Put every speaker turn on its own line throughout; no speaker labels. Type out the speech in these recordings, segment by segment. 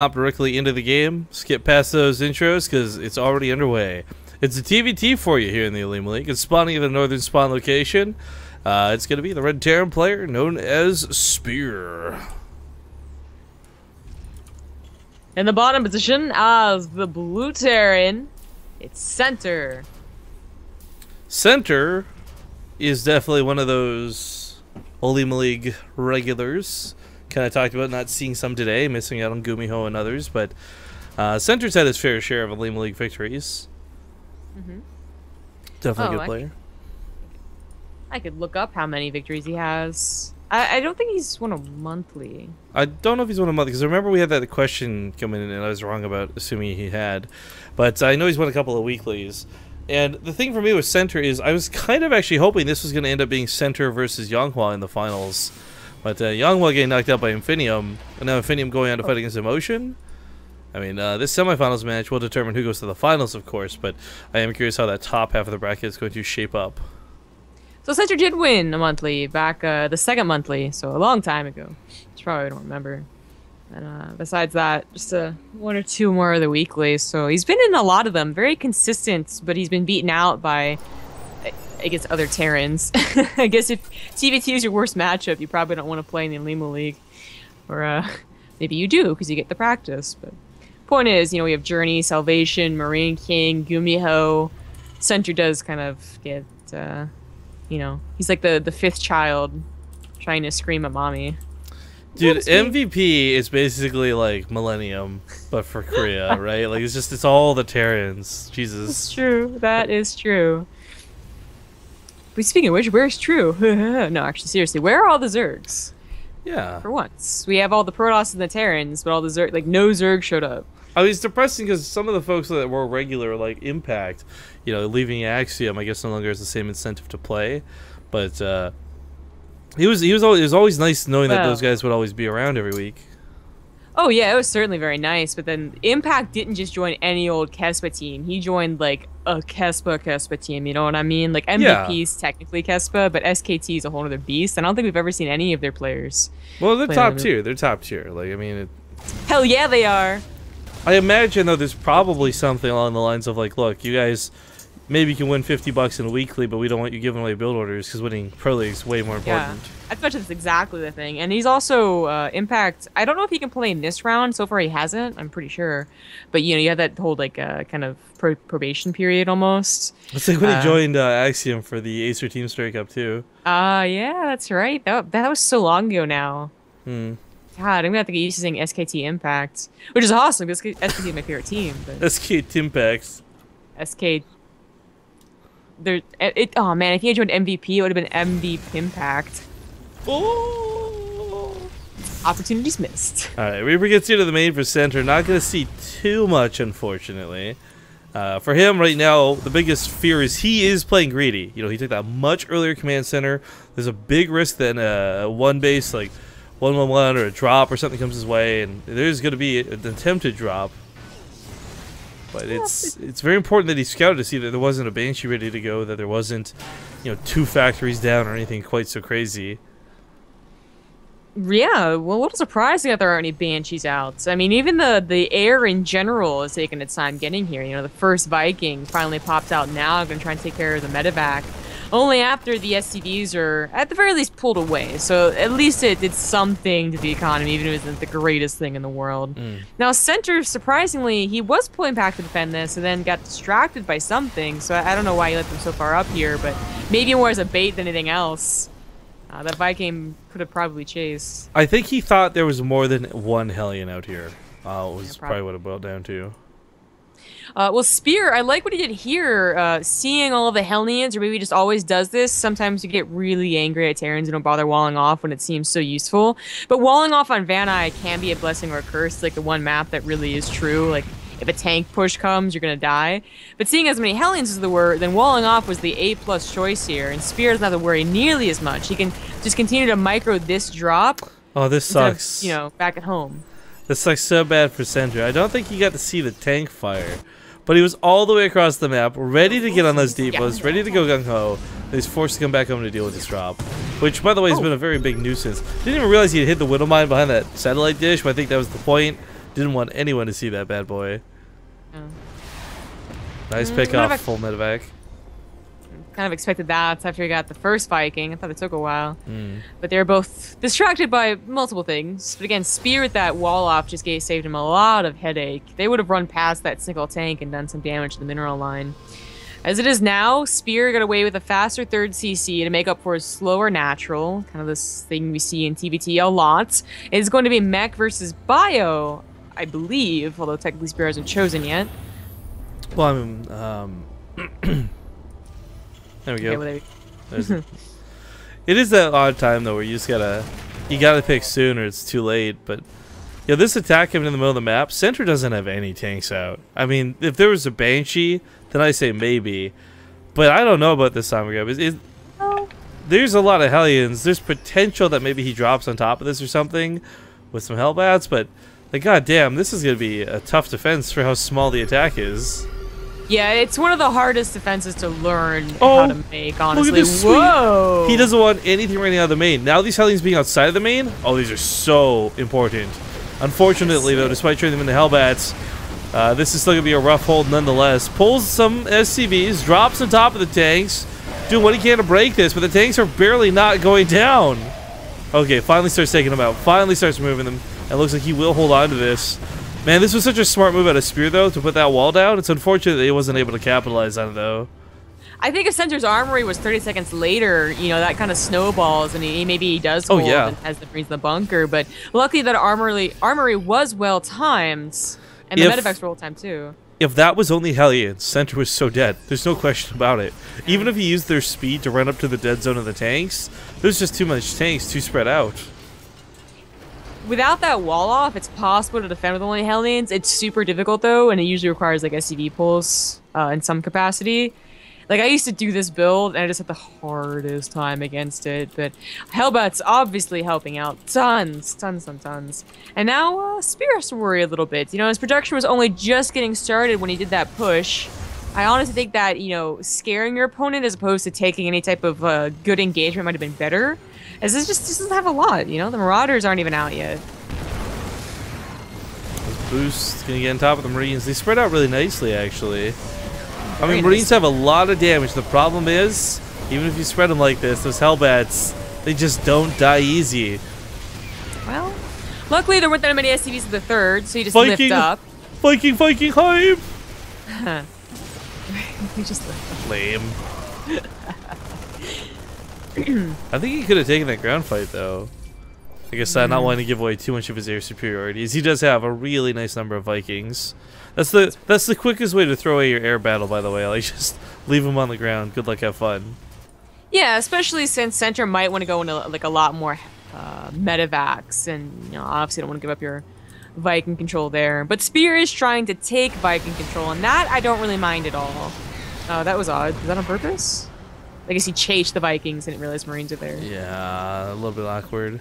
hop directly into the game, skip past those intros because it's already underway. It's a TVT for you here in the OlimoLeague. It's spawning at the northern spawn location. It's going to be the Red Terran player known as Spear.
In the bottom position as the Blue Terran, it's Center.
Center is definitely one of those OlimoLeague regulars. Kind of talked about not seeing some today, missing out on Gumiho and others, but Center's had his fair share of OlimoLeague victories. Definitely a good player.
I could look up how many victories he has. I don't think he's won a monthly.
I don't know if he's won a monthly, because I remember we had that question coming in and I was wrong about assuming he had. But I know he's won a couple of weeklies. And the thing for me with Center is I was kind of actually hoping this was going to end up being Center versus Yanghua in the finals. But Yanghua getting knocked out by Infinium, and now Infinium going on to fight against Emotion. I mean, this semifinals match will determine who goes to the finals, of course, but I am curious how that top half of the bracket is going to shape up.
So Center did win a monthly back the second monthly, so a long time ago. Which probably I don't remember. And besides that, just one or two more of the weeklies. So he's been in a lot of them, very consistent, but he's been beaten out by, I guess, other Terrans. I guess if TVT is your worst matchup, you probably don't want to play in the OlimoLeague. Or maybe you do, because you get the practice. But point is, you know, we have Journey, Salvation, Marine King, Gumiho. Center does kind of get, you know, he's like the fifth child trying to scream at mommy.
Dude, MVP is basically like Millennium, but for Korea, right? Like, it's all the Terrans. Jesus.
It's true. That is true. But speaking of which, where's True? No, actually, seriously, where are all the Zergs?
Yeah.
For once. We have all the Protoss and the Terrans, but all the Zerg, like, no Zerg showed up.
I mean, it's depressing because some of the folks that were regular, like Impact, you know, leaving Axiom, I guess no longer has the same incentive to play. But it was always nice knowing that those guys would always be around every week.
Oh yeah, it was certainly very nice. But then Impact didn't just join any old Kespa team. He joined like a Kespa team. You know what I mean? Like MVP's technically Kespa, but SKT is a whole other beast. I don't think we've ever seen any of their players.
Well, they're top tier. They're top tier. Like, I mean,
hell yeah, they are.
I imagine, though, there's probably something along the lines of, like, look, you guys maybe can win $50 in a weekly, but we don't want you giving away build orders because winning Pro League is way more important.
Yeah, I bet that's exactly the thing. And he's also, Impact, I don't know if he can play in this round. So far he hasn't, I'm pretty sure. But, you know, you have that whole, like, kind of probation period almost.
It's like when he joined Axiom for the Acer Team Strike Up, too.
Yeah, that's right. That was so long ago now. God, I'm gonna have to get used to saying SKT Impact, which is awesome because SKT is my favorite team. But
SK Timpax.
SK. Oh man, if he had joined MVP, it would have been MVP Impact.
Oh!
Opportunities missed.
All right, Reaper gets into the main for Center. Not gonna see too much, unfortunately. For him right now, the biggest fear is he is playing greedy. You know, he took that much earlier command center. There's a big risk that one base like 1-1-1 or a drop or something comes his way, and there's going to be an attempted drop. But it's very important that he scouted to see that there wasn't a Banshee ready to go, that there wasn't, you know, 2 factories down or anything quite so crazy.
Yeah, well, a little surprising that there aren't any Banshees out. I mean, even the air in general is taking its time getting here. You know, the first Viking finally popped out now. I'm going to try and take care of the medevac. Only after the SCVs are, at the very least, pulled away. So at least it did something to the economy, even if it isn't the greatest thing in the world. Now, Center, surprisingly, he was pulling back to defend this and then got distracted by something. So I don't know why he let them so far up here, but maybe more as a bait than anything else. That Viking could have probably chased.
I think he thought there was more than one Hellion out here. Was probably what it boiled down to.
Well, Spear, I like what he did here. Seeing all of the Hellions, or maybe he just always does this. Sometimes you get really angry at Terrans and don't bother walling off when it seems so useful. But walling off on Van Eye can be a blessing or a curse. It's like the one map that really is true. Like, if a tank push comes, you're going to die. But seeing as many Hellions as there were, then walling off was the A+ choice here. And Spear doesn't have to worry nearly as much. He can just continue to micro this drop.
Oh, this sucks.
You know, back at home.
This sucks so bad for Center. I don't think he got to see the tank fire. But he was all the way across the map, ready to get on those depots, ready to go gung-ho. He's forced to come back home to deal with this drop. Which, by the way, has been a very big nuisance. Didn't even realize he had hit the Widowmine behind that satellite dish, but I think that was the point. Didn't want anyone to see that bad boy.
Yeah.
Nice pick off, full medevac.
Kind of expected that after he got the first Viking. I thought it took a while. But they were both distracted by multiple things. But again, Spear with that wall off just saved him a lot of headache. They would have run past that single tank and done some damage to the mineral line. As it is now, Spear got away with a faster third CC to make up for his slower natural. Kind of this thing we see in TVT a lot. It's going to be Mech versus Bio, I believe. Although technically Spear hasn't chosen yet.
Well, I mean, there we go.
Okay,
it is that odd time though where you gotta pick soon or it's too late. But yeah, this attack coming in the middle of the map, center doesn't have any tanks out. I mean, if there was a Banshee, then I say maybe, but I don't know about this time. There's a lot of Hellions. There's potential that maybe he drops on top of this or something with some Hellbats, but like, goddamn, this is gonna be a tough defense for how small the attack is.
Yeah, it's one of the hardest defenses to learn how to make, honestly.
Look at this.
Whoa!
He doesn't want anything running out of the main. Now these Hellions being outside of the main, oh, these are so important. Unfortunately, though, despite trading them into Hellbats, this is still going to be a rough hold nonetheless. Pulls some SCVs, drops on top of the tanks, doing what he can to break this, but the tanks are barely not going down. Okay, finally starts taking them out. Finally starts moving them. It looks like he will hold on to this. Man, this was such a smart move out of Spear, though, to put that wall down. It's unfortunate that he wasn't able to capitalize on it, though.
I think if Center's Armory was 30 seconds later, you know, that kind of snowballs, and maybe he does hold and has the Marines in the bunker. But luckily that Armory was well-timed, and the Medevac's were well-timed, too.
If that was only Hellions, Center was so dead. There's no question about it.
Yeah.
Even if he used their speed to run up to the dead zone of the tanks, there's just too much tanks, too spread out.
Without that wall off, it's possible to defend with only Hellions. It's super difficult, though, and it usually requires, like, SCV pulls in some capacity. Like, I used to do this build, and I just had the hardest time against it, but Hellbat's obviously helping out tons. And now, Spear has to worry a little bit. You know, his production was only just getting started when he did that push. I honestly think that, you know, scaring your opponent as opposed to taking any type of good engagement might have been better. As this just doesn't have a lot, you know? The Marauders aren't even out yet.
This boost gonna get on top of the Marines. They spread out really nicely, actually. I mean, Marines have a lot of damage. The problem is, even if you spread them like this, those Hellbats, they just don't die easy.
Well, luckily there weren't that many SCVs in the third, so you just lift up.
Viking, hype!
You just lift up.
Lame. I think he could have taken that ground fight, though. I guess not wanting to give away too much of his air superiority, as he does have a really nice number of Vikings. That's the quickest way to throw away your air battle, by the way. Like, just leave them on the ground. Good luck, have fun.
Yeah, especially since Center might want to go into like a lot more medevacs, and you know, obviously don't want to give up your Viking control there. But Spear is trying to take Viking control, and that I don't really mind at all. Oh, that was odd. Was that on purpose? I guess he chased the Vikings and didn't realize Marines are there.
Yeah, a little bit awkward.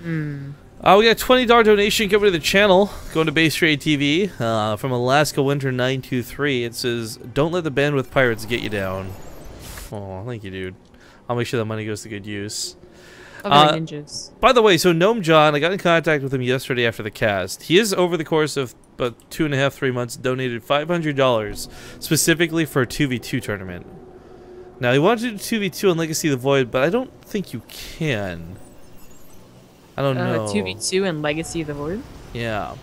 We got a $20 donation coming to the channel, going to Base Trade TV from Alaska Winter 923. It says, "Don't let the bandwidth pirates get you down." Oh, thank you, dude. I'll make sure that money goes to good use.
Ninjas.
By the way, so Gnome John, I got in contact with him yesterday after the cast. He has, over the course of about 2.5, 3 months, donated $500 specifically for a 2v2 tournament. Now, he wanted to do 2v2 on Legacy of the Void, but I don't think you can. I don't know.
2v2 and Legacy of the Void?
Yeah.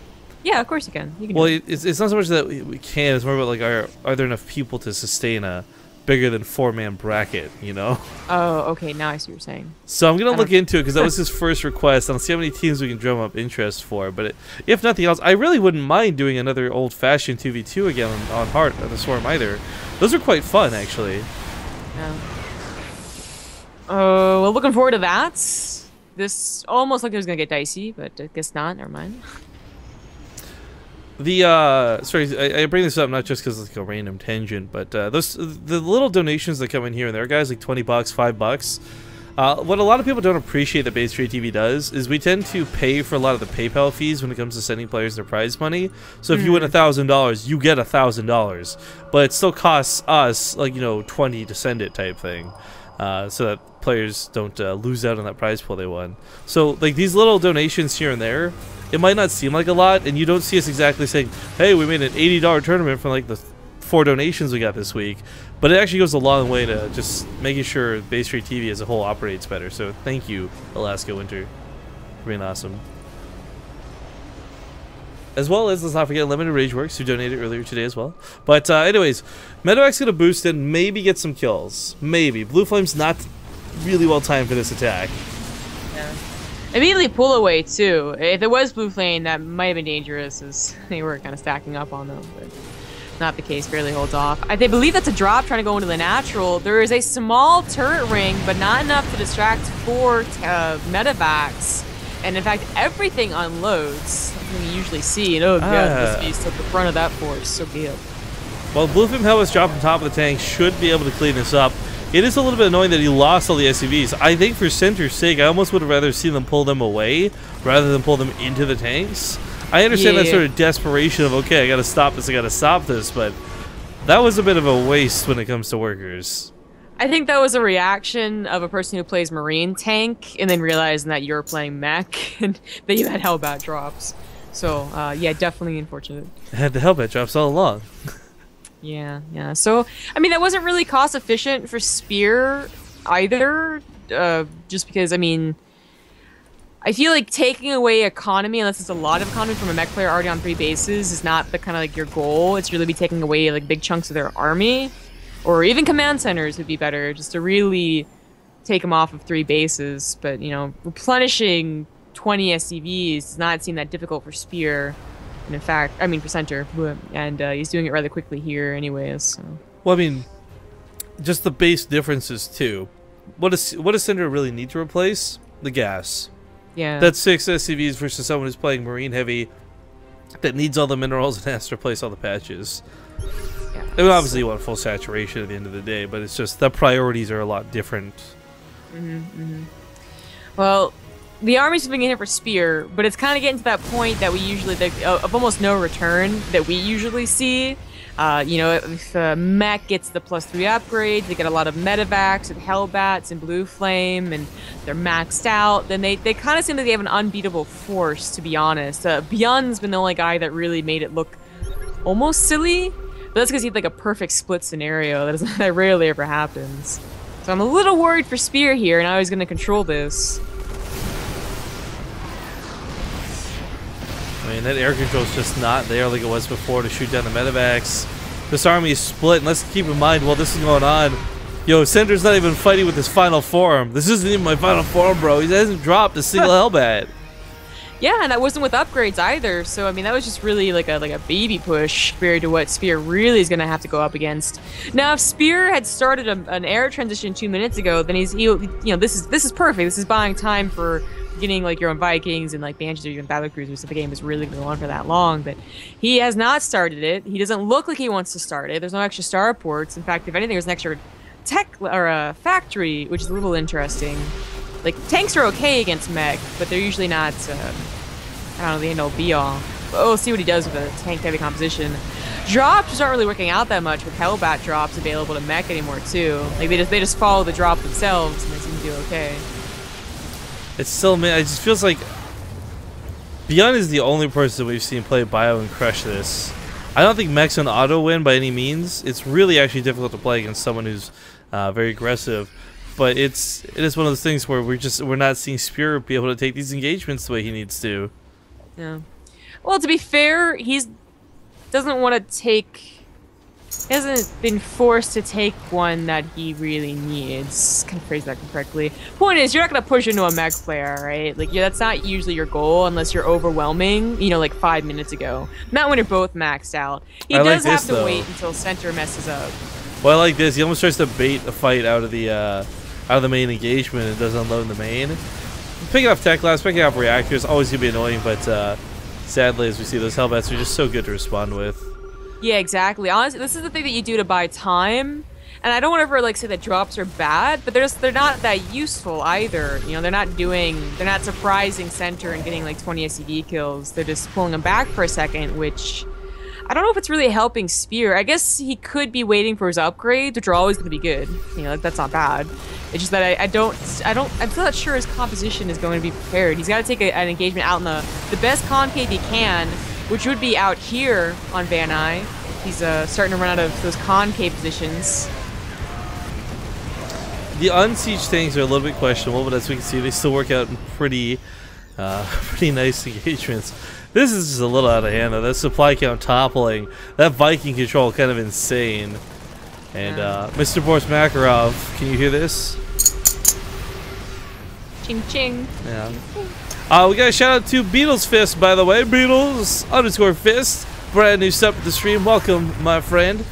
Yeah, of course you can. You can
well,
do it.
It's not so much that we can, it's more about, like, are there enough people to sustain a bigger than 4-man bracket, you know?
Oh, okay, now I see what you're saying.
So I'm going to look into it, because that was his first request. I'll see how many teams we can drum up interest for. But if nothing else, I really wouldn't mind doing another old-fashioned 2v2 again on Heart or the Swarm either. Those are quite fun, actually.
Yeah. Well, looking forward to that. This almost like it was gonna get dicey, but I guess not. Never mind.
Sorry, I bring this up not just because it's like a random tangent, but the little donations that come in here and there, guys, like $20, $5. What a lot of people don't appreciate that Base Trade TV does is we tend to pay for a lot of the PayPal fees when it comes to sending players their prize money. So if you win $1,000, you get $1,000, but it still costs us, like, you know, $20 to send it type thing. so that players don't lose out on that prize pool they won. So like these little donations here and there, it might not seem like a lot, and you don't see us exactly saying, hey, we made an $80 tournament from like the 4 donations we got this week, but it actually goes a long way to just making sure Bay Street TV as a whole operates better. So thank you, Alaska Winter, for being awesome. As well as, let's not forget Limited Rageworks, who donated earlier today as well. But anyways, Medevac's gonna boost and maybe get some kills. Maybe. Blue Flame's not really well timed for this attack.
Yeah. Immediately pull away too. If it was Blue Flame, that might have been dangerous, as they were kind of stacking up on them. But not the case. Barely holds off. I believe that's a drop trying to go into the natural. There is a small turret ring, but not enough to distract 4 Medevacs. And in fact, everything unloads. Something you usually see. And oh god, this beast at the front of that force. So good.
Well, Blue Flame Helmet's drop on top of the tank should be able to clean this up. It is a little bit annoying that he lost all the SCVs. I think for Center's sake, I almost would have rather seen them pull them away rather than pull them into the tanks. I understand that sort of desperation of, okay, I gotta stop this, but that was a bit of a waste when it comes to workers.
I think that was a reaction of a person who plays Marine tank and then realizing that you're playing mech and that you had Hellbat drops. So, yeah, definitely unfortunate.
I had the Hellbat drops all along.
Yeah. So, I mean, that wasn't really cost efficient for Spear either, just because, I mean, I feel like taking away economy, unless it's a lot of economy from a mech player already on 3 bases, is not the kind of like your goal. It's really be taking away like big chunks of their army. Or even command centers would be better, just to really take them off of 3 bases. But, you know, replenishing 20 SCVs does not seem that difficult for Spear. And in fact, I mean for Center. And he's doing it rather quickly here anyways. So.
Well, I mean, just the base differences too. What does Center really need to replace? The gas.
Yeah.
That's 6 SCVs versus someone who's playing Marine Heavy that needs all the minerals and has to replace all the patches. I mean, obviously you want full saturation at the end of the day, but it's just the priorities are a lot different.
Well, the army's moving in here for Spear, but it's kind of getting to that point that we usually, of almost no return that we usually see. You know, if Mech gets the +3 upgrade, they get a lot of Medevacs and Hellbats and Blue Flame, and they're maxed out, then they kind of seem like they have an unbeatable force, to be honest. Byun's been the only guy that really made it look almost silly. But that's because he had like a perfect split scenario. That rarely ever happens. So I'm a little worried for Spear here, and how he's going to control this.
I mean, that air control's just not there like it was before to shoot down the Medevacs. This army is split, and let's keep in mind while this is going on, yo, Center's not even fighting with his final form. This isn't even my final form, bro. He hasn't dropped a single Hellbat.
Yeah, and that wasn't with upgrades either. So I mean, that was just really like a baby push compared to what Spear really is going to have to go up against. Now, if Spear had started an air transition 2 minutes ago, then you know, this is perfect. This is buying time for getting like your own Vikings and like Banshees or even battle cruisers. If the game is really going to go on for that long, but he has not started it. He doesn't look like he wants to start it. There's no extra starports. In fact, if anything, there's an extra tech or a factory, which is a little interesting. Like, tanks are okay against mech, but they're usually not, I don't know, the end-all be-all. But we'll see what he does with a tank-heavy composition. Drops just aren't really working out that much with Hellbat drops available to mech anymore, too. Like, they just follow the drop themselves, and they seem to do okay.
It's still, man, it just feels like Byun is the only person we've seen play Bio and crush this. I don't think mech's an auto-win by any means. It's really actually difficult to play against someone who's very aggressive. But it is one of those things where we're not seeing Spear be able to take these engagements the way he needs to.
Yeah. Well, to be fair, he hasn't been forced to take one that he really needs. Can I phrase that correctly? Point is, you're not gonna push into a mech player, right? Like, yeah, that's not usually your goal unless you're overwhelming. You know, like 5 minutes ago. Not when you're both maxed out. He does have to wait until Center messes up.
Well, I like this. He almost tries to bait a fight out of the main engagement and does unload in the main. Picking off tech labs, picking off reactors, always gonna be annoying, but sadly, as we see, those Hellbats are just so good to respond with.
Yeah, exactly. Honestly, this is the thing that you do to buy time. And I don't want to ever like say that drops are bad, but they're not that useful either. You know, they're not surprising Center and getting like 20 SCV kills. They're just pulling them back for a second, which I don't know if it's really helping Spear. I guess he could be waiting for his upgrades, which are always going to be good. You know, that's not bad. It's just that I'm still not sure his composition is going to be prepared. He's got to take an engagement out in the best concave he can, which would be out here on Van Eye. He's starting to run out of those concave positions.
The unsiege things are a little bit questionable, but as we can see, they still work out in pretty nice engagements. This is just a little out of hand, though. That supply count toppling, that Viking control, kind of insane. And Mr. Boris Makarov, can you hear this?
Ching ching.
Yeah. We got a shout out to Beatles Fist, by the way. Beatles_Fist, brand new sub to the stream. Welcome, my friend.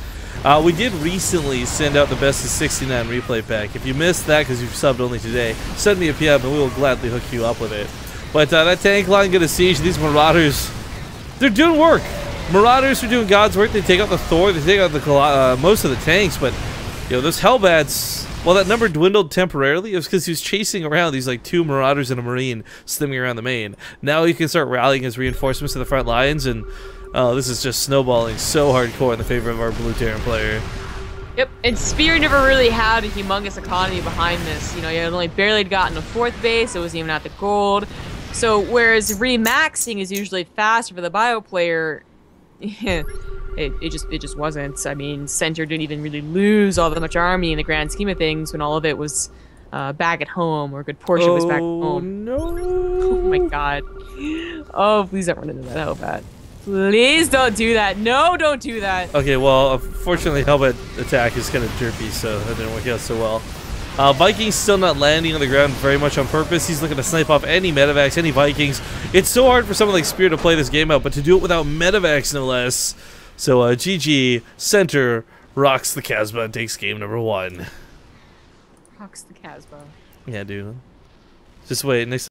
We did recently send out the best of 69 replay pack. If you missed that because you've subbed only today, send me a PM and we will gladly hook you up with it. But that tank line gonna siege. These Marauders, they're doing work. Marauders are doing God's work. They take out the Thor, they take out the most of the tanks, but you know, those Hellbats, well, that number dwindled temporarily. It was because he was chasing around these like 2 Marauders and a Marine stemming around the main. Now he can start rallying his reinforcements to the front lines, and this is just snowballing so hardcore in the favor of our blue Terran player.
Yep, and Spear never really had a humongous economy behind this. You know, he had only barely gotten a 4th base, it wasn't even at the gold. So whereas remaxing is usually faster for the bio player, it just wasn't. I mean, Center didn't even really lose all that much army in the grand scheme of things when all of it was back at home, or a good portion was back at home.
No.
Oh my god. Oh, please don't run into that Hellbat. Please don't do that. No, don't do that.
Okay, well, unfortunately, Hellbat attack is kind of derpy, so that didn't work out so well. Vikings still not landing on the ground very much on purpose. He's looking to snipe off any medevacs, any Vikings. It's so hard for someone like Spear to play this game out, but to do it without medevacs, no less. So, GG, Center rocks the Casbah and takes game number 1.
Rocks the Casbah.
Yeah, dude. Just wait. Next